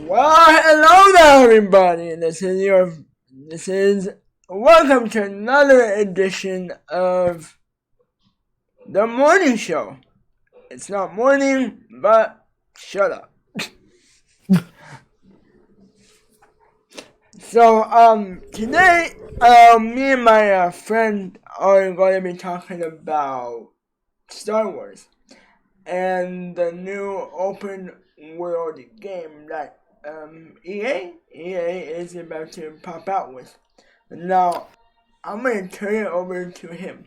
Well, hello there, everybody. Welcome to another edition of the morning show. It's not morning, but shut up. Today, me and my friend are going to be talking about Star Wars and the new open world game that EA is about to pop out with. Now, I'm gonna turn it over to him.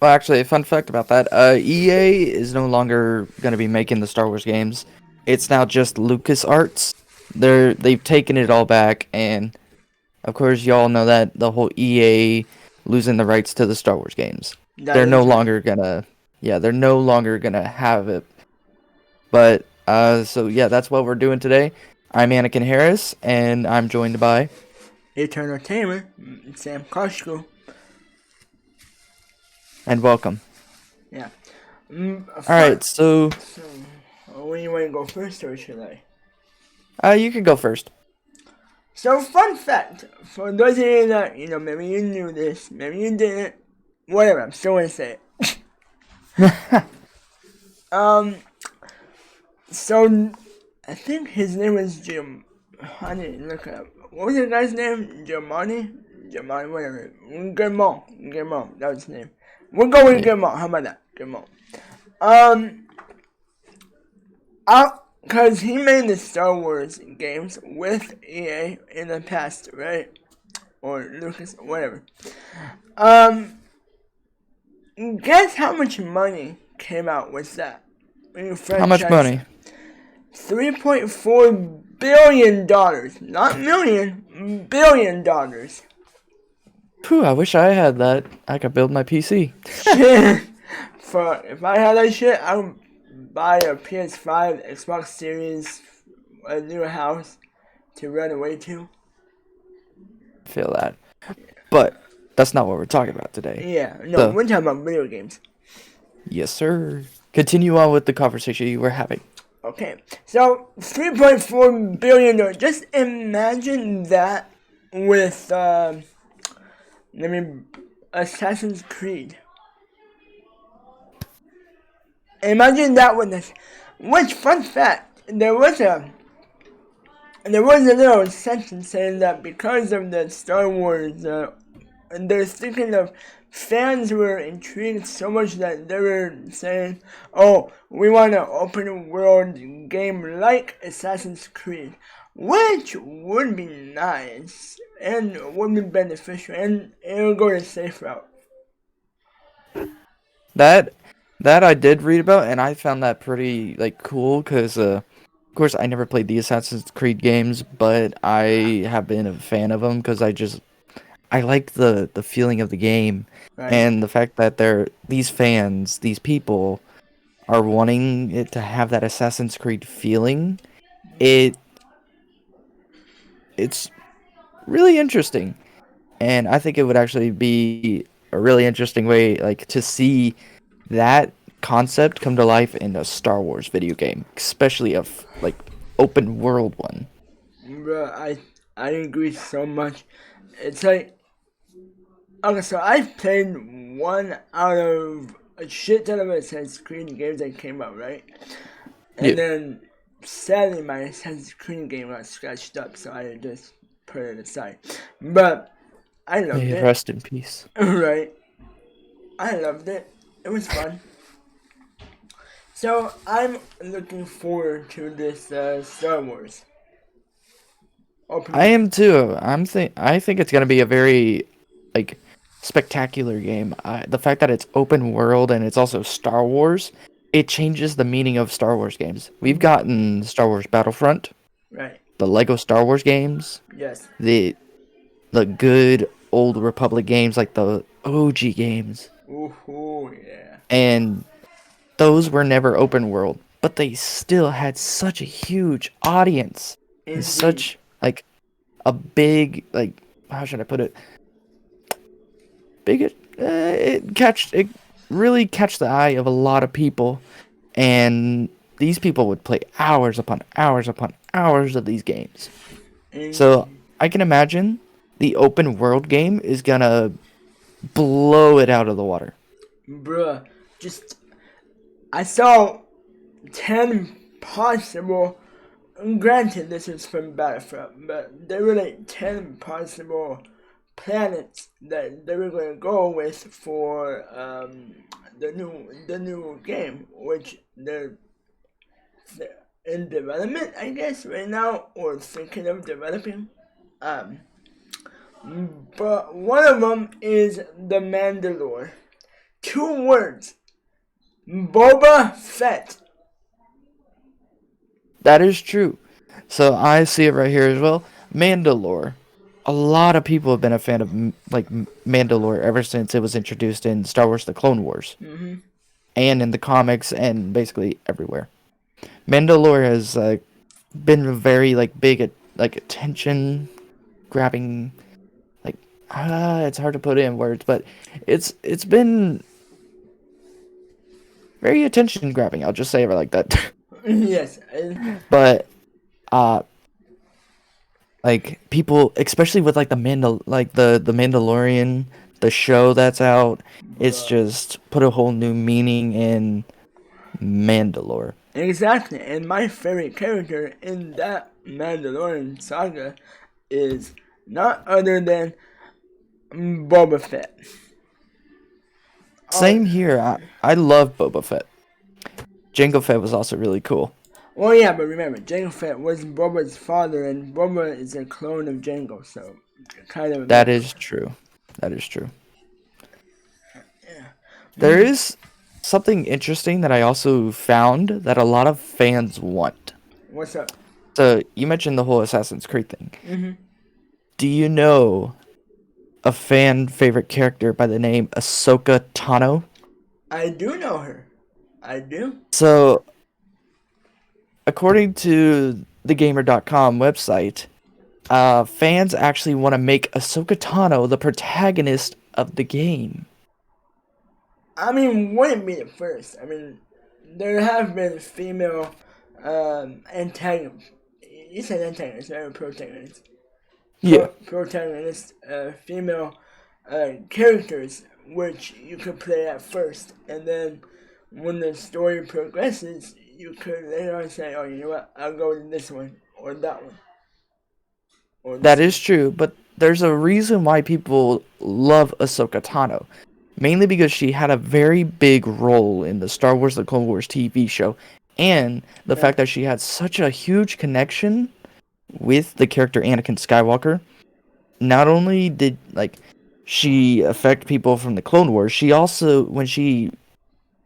Well, actually, a fun fact about that: EA is no longer going to be making the Star Wars games. It's now just LucasArts. They've taken it all back, and of course, y'all know that the whole EA losing the rights to the Star Wars games. That They're no is right. longer gonna, yeah, they're no longer gonna have it. But so yeah, that's what we're doing today. I'm Anakin Harris, and I'm joined by, Eternal Tamer, Sam Koshko. and welcome. Yeah. All right, So, when you want to go first, or should I? you can go first. So, fun fact for those of you that maybe you knew this, maybe you didn't. Whatever. I'm still gonna say it. Um. So, I think his name was Jim. I didn't look it up. What was the guy's name? Jamani, whatever. Guillermo, that was his name. We'll go with Yeah. Guillermo. How about that? Guillermo. Cause he made the Star Wars games with EA in the past, right? Or Lucas, whatever. Um, guess how much money came out with that? How much Franchise money? $3.4 billion, not million, $1 billion. Phew, I wish I had that. I could build my PC. Shit. For if I had that shit, I would buy a PS5, Xbox Series, a new house to run away to. Feel that. But that's not what we're talking about today. Yeah, no, So, we're talking about video games. yes, sir. Continue on with the conversation you were having. Okay, so $3.4 billion. Just imagine that with let me Assassin's Creed. Imagine that with this. Which fun fact? There was a little sentence saying that because of the Star Wars, they're thinking of fans were intrigued so much that they were saying, "Oh, we want an open world game like Assassin's Creed," which would be nice and would be beneficial, and it'll go the safe route. That that I did read about, and I found that pretty cool because of course I never played the Assassin's Creed games, but I have been a fan of them because I like the feeling of the game, Right? and the fact that these fans, these people are wanting it to have that Assassin's Creed feeling. It it's really interesting. And I think it would actually be a really interesting way, to see that concept come to life in a Star Wars video game, especially open world one. Bruh, I agree so much. It's like, okay, so I've played one out of a shit ton of Assassin's Creed games that came out, right? Yeah. And then sadly my Assassin's Creed game got scratched up, so I just put it aside. But I May loved it it, rest in peace. right? I loved it. It was fun. So I'm looking forward to this Star Wars I open. am too. I think it's gonna be a very like spectacular game. The fact that it's open world and it's also Star Wars, it changes the meaning of Star Wars games. We've gotten Star Wars Battlefront, Right? the Lego Star Wars games, Yes. the good old Republic games like the OG games, Ooh, yeah. and those were never open world, but they still had such a huge audience and Indeed. such a big how should I put it? Big it really catch the eye of a lot of people, and these people would play hours upon hours upon hours of these games. And So I can imagine the open world game is gonna blow it out of the water. bruh, just I saw 10 possible. Granted, this is from Battlefront, but there were like 10 possible planets that they were going to go with for the new game, which they're in development, I guess, right now, or thinking of developing. Um, but one of them is the Mandalore. 2 words: Boba Fett. That is true. So I see it right here as well. Mandalore. A lot of people have been a fan of Mandalore ever since it was introduced in Star Wars: The Clone Wars, and in the comics and basically everywhere. Mandalore has been a very big attention grabbing it's hard to put it in words, but it's been very attention grabbing. I'll just say it like that. Yes. But people, especially with the the Mandalorian, the show that's out, it's just put a whole new meaning in Mandalore. Exactly, and my favorite character in that Mandalorian saga is not other than Boba Fett. Same here. I love Boba Fett. Jango Fett was also really cool. Well, yeah, but remember, Jango Fett was Boba's father, and Boba is a clone of Jango, so kind of. That is true. That is true. There is something interesting that I also found that a lot of fans want. What's up? So, you mentioned the whole Assassin's Creed thing. Mm-hmm. Do you know a fan favorite character by the name Ahsoka Tano? I do know her. I do. So, according to the Gamer.com website, fans actually want to make Ahsoka Tano the protagonist of the game. I mean, wouldn't be the first. I mean, there have been female antagonists. You said antagonists, right? Or protagonists. Yeah. Protagonist, female characters, which you could play at first, and then when the story progresses, you could later on say, "Oh, you know what? I'll go to this one or that one." Or That is true, but there's a reason why people love Ahsoka Tano. Mainly because she had a very big role in the Star Wars: The Clone Wars TV show, and the fact that she had such a huge connection with the character Anakin Skywalker. Not only did she affect people from the Clone Wars, she also, when she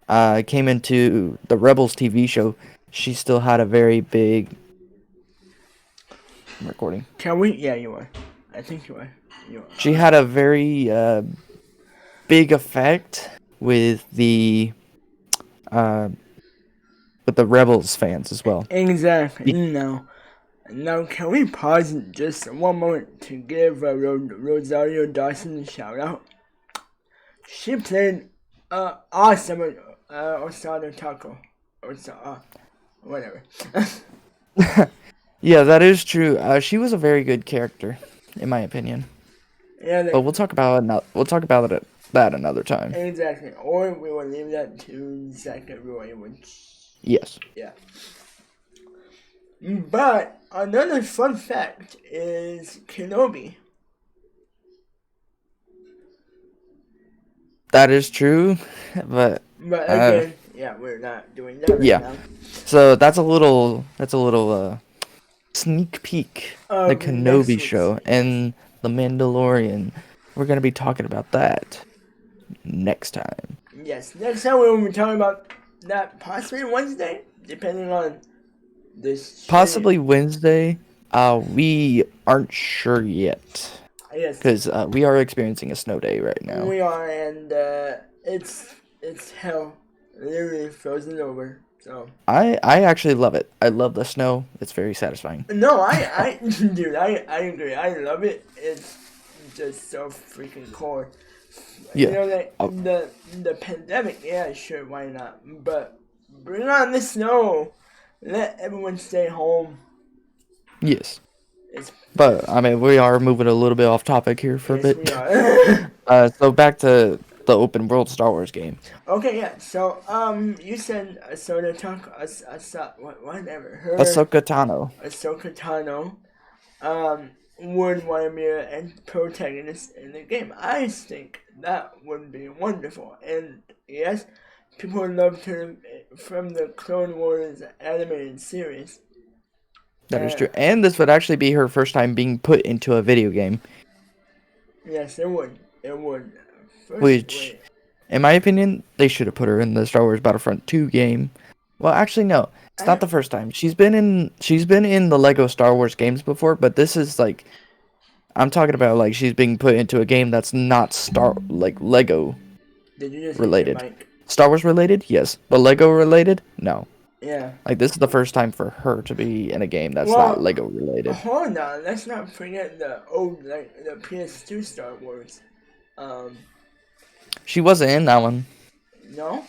came into the Rebels TV show, she still had a very big recording. Can we? Yeah, you are. I think you are. You are. She had a very big effect with the Rebels fans as well. Exactly. Now, can we pause just one moment to give Rosario Dawson a shout out? She played awesome with Osada Taco. Whatever. Yeah, that is true. She was a very good character, in my opinion. Yeah, But we'll talk about that another time. exactly. Or we will leave that to Zach Roy, which. Yes. Yeah. But another fun fact is Kenobi. That is true, but But again, we're not doing that right now. So that's a little sneak peek the Kenobi next show and the Mandalorian. We're gonna be talking about that next time. Yes, next time we will be talking about that possibly Wednesday, depending on this. Possibly Wednesday. We aren't sure yet. Yes. Because we are experiencing a snow day right now. We are, and it's hell, literally frozen over. So I actually love it. I love the snow. It's very satisfying. no, dude, I agree. I love it. It's just so freaking cold. Yeah. You know, the pandemic, yeah, sure, why not? But bring on the snow. let everyone stay home. Yes. It's But I mean, we are moving a little bit off topic here for a yes, bit. we are. So back to the open world Star Wars game. Okay, yeah. So you said Ahsoka whatever her Ahsoka Tano. Ahsoka Tano would want to be a protagonist in the game. I think that would be wonderful. And yes, people loved her from the Clone Wars animated series. That is true. And this would actually be her first time being put into a video game. Yes, it would. It would. Which, in my opinion, they should have put her in the Star Wars Battlefront 2 game. Well, actually, no. It's not the first time. She's been in the Lego Star Wars games before, but this is like, I'm talking about like she's being put into a game that's not Lego Did you just related. Star Wars related, yes, but Lego related, no. Yeah. Like this is the first time for her to be in a game that's not Lego related. Hold on, let's not forget the old the PS2 Star Wars. She wasn't in that one. No?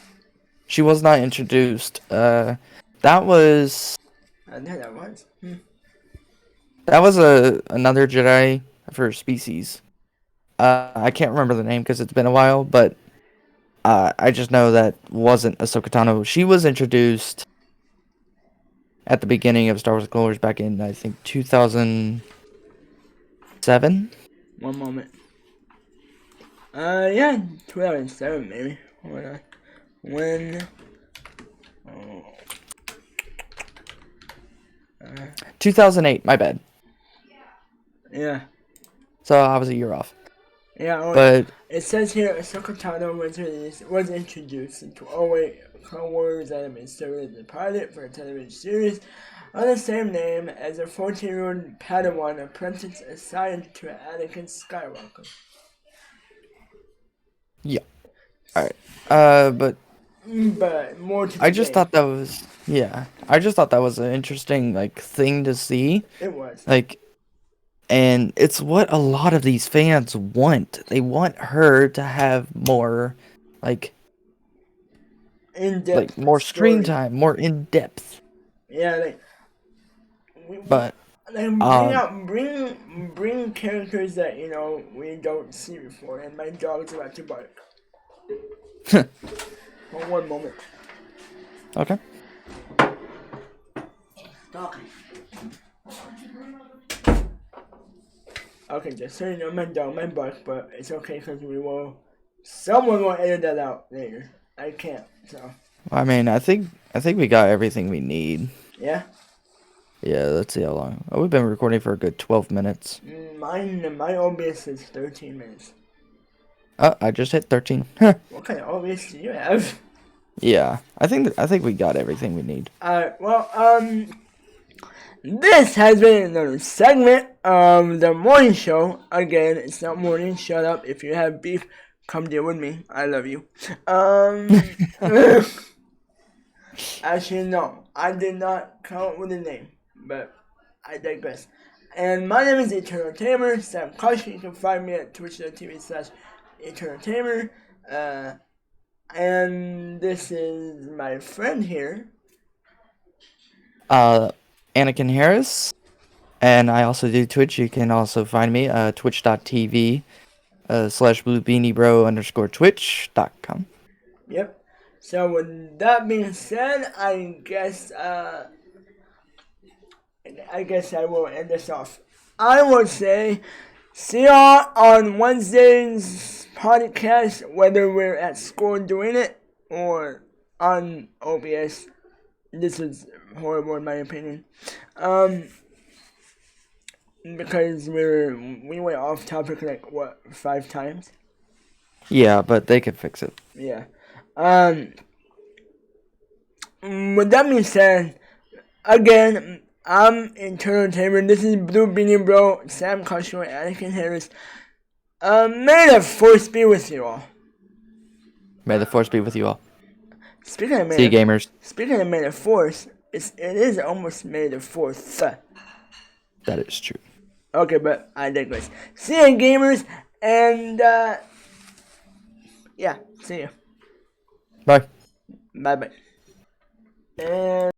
She was not introduced. That was. I know that was. That was another Jedi for species. I can't remember the name because it's been a while, but I just know that wasn't Ahsoka Tano. She was introduced at the beginning of Star Wars Clone Wars back in, I think, 2007. One moment. Yeah, 2007 maybe. Hold on. When? 2008. My bad. Yeah. So I was a year off. Yeah, but it says here Ahsoka Tano was introduced into 08 Clone Wars anime series as a pilot for a television series on the same name as a 14-year-old Padawan apprentice assigned to Anakin Skywalker. Yeah. Alright. But more to I just thought that was I just thought that was an interesting thing to see. It was. And it's what a lot of these fans want. They want her to have more in-depth more screen time, more in depth. Yeah, bring characters that we don't see before. And my dog's about to bark. Hold one moment. Okay. Talking. Okay, just so you know, my dog might bark, but it's okay because someone will edit that out later. I can't, so. I mean, I think we got everything we need. Yeah? Yeah, let's see how long. Oh, we've been recording for a good 12 minutes. My OBS is 13 minutes. Oh, I just hit 13. What kind of OBS do you have? Yeah, I think we got everything we need. Alright, well, this has been another segment of the morning show. Again, it's not morning. Shut up. If you have beef, come deal with me. I love you. Actually, no. I did not come up with a name, but I digress. And my name is Eternal Tamer, Sam Koshi. You can find me at twitch.tv/Eternal Tamer. And this is my friend here. Anakin Harris, and I also do Twitch. You can also find me twitch.tv/bluebeaniebro_twitch.com. Yep. So with that being said, I guess I will end this off. I will say, see y'all on Wednesday's podcast, whether we're at school doing it or on OBS. This is horrible in my opinion. Because we went off topic 5 times. Yeah, but they could fix it. Yeah. With that being said, again, I'm Eternal Tamer. This is Blue Beanie Bro, Sam Koshua, Anakin Harris. May the Force be with you all. May the Force be with you all. Speaking of See you, gamers. Speaking of May the Force, it is almost May the 4th. That is true. Okay, but I digress. See you, gamers, and yeah, see you. Bye. Bye-bye. And